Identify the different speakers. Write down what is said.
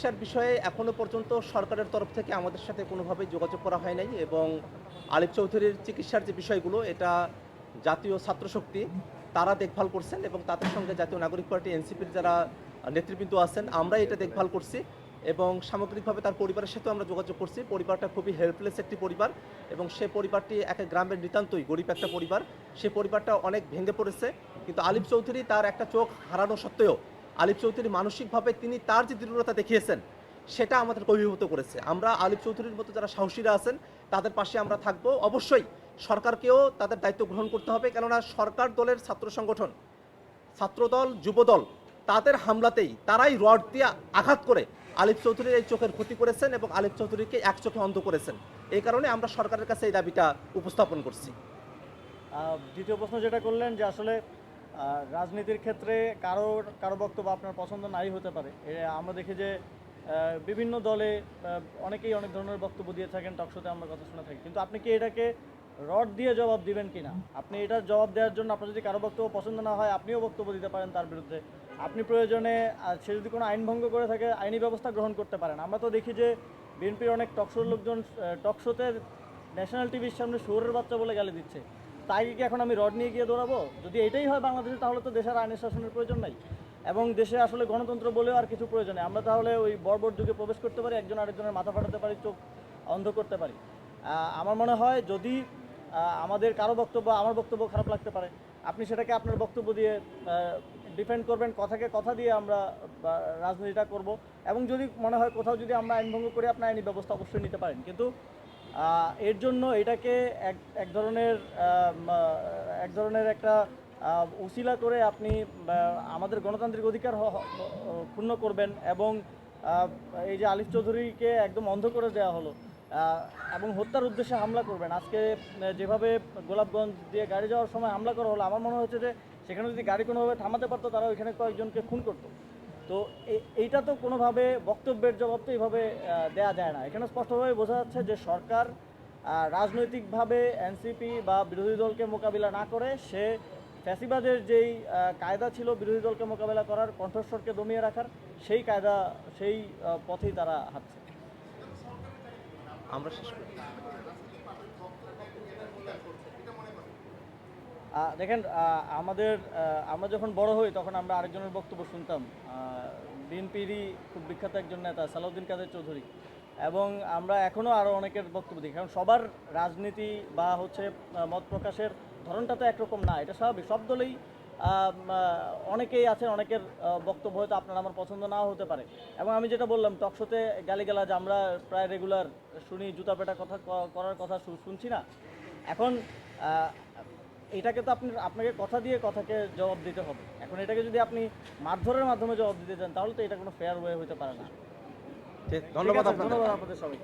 Speaker 1: চিকিৎসার বিষয়ে এখনো পর্যন্ত সরকারের তরফ থেকে আমাদের সাথে কোনোভাবেই যোগাযোগ করা হয় নাই এবং আলিফ চৌধুরীর চিকিৎসার যে বিষয়গুলো এটা জাতীয় ছাত্রশক্তি তারা দেখভাল করছেন এবং তাদের সঙ্গে জাতীয় নাগরিক পার্টি এনসিপির যারা নেতৃবৃন্দ আছেন আমরা এটা দেখভাল করছি এবং সামগ্রিকভাবে তার পরিবারের সাথেও আমরা যোগাযোগ করছি। পরিবারটা খুবই হেল্পলেস একটি পরিবার এবং সে পরিবারটি এক গ্রামের নিতান্তই গরিব একটা পরিবার। সে পরিবারটা অনেক ভেঙে পড়েছে, কিন্তু আলিফ চৌধুরী তার একটা চোখ হারানো সত্ত্বেও আলিফ চৌধুরী মানসিকভাবে তিনি তার যে দৃঢ়তা দেখিয়েছেন সেটা আমাদেরকে অভিভূত করেছে। আমরা আলিফ চৌধুরীর মতো যারা সাহসীরা আছেন তাদের পাশে আমরা থাকবো। অবশ্যই সরকারকেও তাদের দায়িত্ব গ্রহণ করতে হবে, কেননা সরকার দলের ছাত্র সংগঠন, ছাত্রদল, যুবদল তাদের হামলাতেই তারাই রড দিয়ে আঘাত করে আলিফ চৌধুরীর এই চোখের ক্ষতি করেছেন এবং আলিফ চৌধুরীকে এক চোখে অন্ধ করেছেন। এই কারণে আমরা সরকারের কাছে এই দাবিটা উপস্থাপন করছি।
Speaker 2: দ্বিতীয় প্রশ্ন যেটা করলেন যে আসলে রাজনীতির ক্ষেত্রে কারো কারো বক্তব্য আপনার পছন্দ নাই হতে পারে। আমরা দেখি যে বিভিন্ন দলে অনেকেই অনেক ধরনের বক্তব্য দিয়ে থাকেন, টকশোতে আমরা কথা শুনে থাকি, কিন্তু আপনি কি এটাকে রড দিয়ে জবাব দিবেন কিনা? আপনি এটার জবাব দেওয়ার জন্য আপনার যদি কারো বক্তব্য পছন্দ না হয় আপনিও বক্তব্য দিতে পারেন তার বিরুদ্ধে। আপনি প্রয়োজনে সে যদি কোনো আইন ভঙ্গ করে থাকে আইনি ব্যবস্থা গ্রহণ করতে পারেন। আমরা তো দেখি যে বিএনপির অনেক টকশোর লোকজন টকশোতে ন্যাশনাল টিভির সামনে শুয়োরের বাচ্চা বলে গালি দিচ্ছে। তাই কি এখন আমি রড নিয়ে গিয়ে দৌড়াবো? যদি এটাই হয় বাংলাদেশে, তাহলে তো দেশের আইনের শাসনের প্রয়োজন নাই এবং দেশে আসলে গণতন্ত্র বলেও আর কিছু প্রয়োজন নেই। আমরা তাহলে ওই বর্বর যুগে প্রবেশ করতে পারি, একজন আরেকজনের মাথা ফাটাতে পারি, চোখ অন্ধ করতে পারি। আমার মনে হয় যদি আমাদের কারো বক্তব্য, আমার বক্তব্য খারাপ লাগতে পারে, আপনি সেটাকে আপনার বক্তব্য দিয়ে ডিফেন্ড করবেন, কথাকে কথা দিয়ে আমরা রাজনীতিটা করব। এবং যদি মনে হয় কোথাও যদি আমরা আইন ভঙ্গ করি, আপনার আইনি ব্যবস্থা অবশ্যই নিতে পারেন, কিন্তু এর জন্য এটাকে এক ধরনের একটা উসিলা করে আপনি আমাদের গণতান্ত্রিক অধিকার ক্ষুণ্ণ করবেন এবং এই যে আলিফ চৌধুরীকে একদম অন্ধ করে দেওয়া হলো এবং হত্যার উদ্দেশ্যে হামলা করবেন। আজকে যেভাবে গোলাপগঞ্জ দিয়ে গাড়ি যাওয়ার সময় হামলা করা হলো, আমার মনে হচ্ছে যে সেখানে যদি গাড়ি কোনোভাবে থামাতে পারতো তারা ওইখানে কয়েকজনকে খুন করতো। তো এইটা তো কোনোভাবে বক্তব্যের জবাব তো এইভাবে দেয়া যায় না। এখানে স্পষ্টভাবে বোঝা যাচ্ছে যে সরকার রাজনৈতিকভাবে এনসিপি বা বিরোধী দলকে মোকাবিলা না করে সে ফ্যাসিবাদের যেই কায়দা ছিল বিরোধী দলকে মোকাবিলা করার, কণ্ঠস্বরকে দমিয়ে রাখার, সেই কায়দা সেই পথেই তারা হাঁটছে।
Speaker 1: আমরা শেষ করি।
Speaker 2: দেখেন, আমরা যখন বড় হই তখন আমরা আরেকজনের বক্তব্য শুনতাম। বিএনপিরই খুব বিখ্যাত একজন নেতা সালাউদ্দিন কাদের চৌধুরী, এবং আমরা এখনও আরও অনেকের বক্তব্য দেখি। কারণ সবার রাজনীতি বা মত প্রকাশের ধরনটা তো একরকম না, এটা স্বাভাবিক। সব দলেই অনেকেই আছেন, অনেকের বক্তব্য হয়তো আপনার আমার পছন্দ নাও হতে পারে। এবং আমি যেটা বললাম, টকশোতে গালিগালাজ আমরা প্রায় রেগুলার শুনি, জুতা পেটা কথা করার কথা শুনছি না। এখন এটাকে তো আপনাকে কথা দিয়ে কথাকে জবাব দিতে হবে। এখন এটাকে যদি আপনি মারধরের মাধ্যমে জবাব দিতে চান তাহলে তো এটা কোনো ফেয়ার ওয়ে হতে পারে না।
Speaker 1: ধন্যবাদ
Speaker 2: ধন্যবাদ আপনাদের সবাই।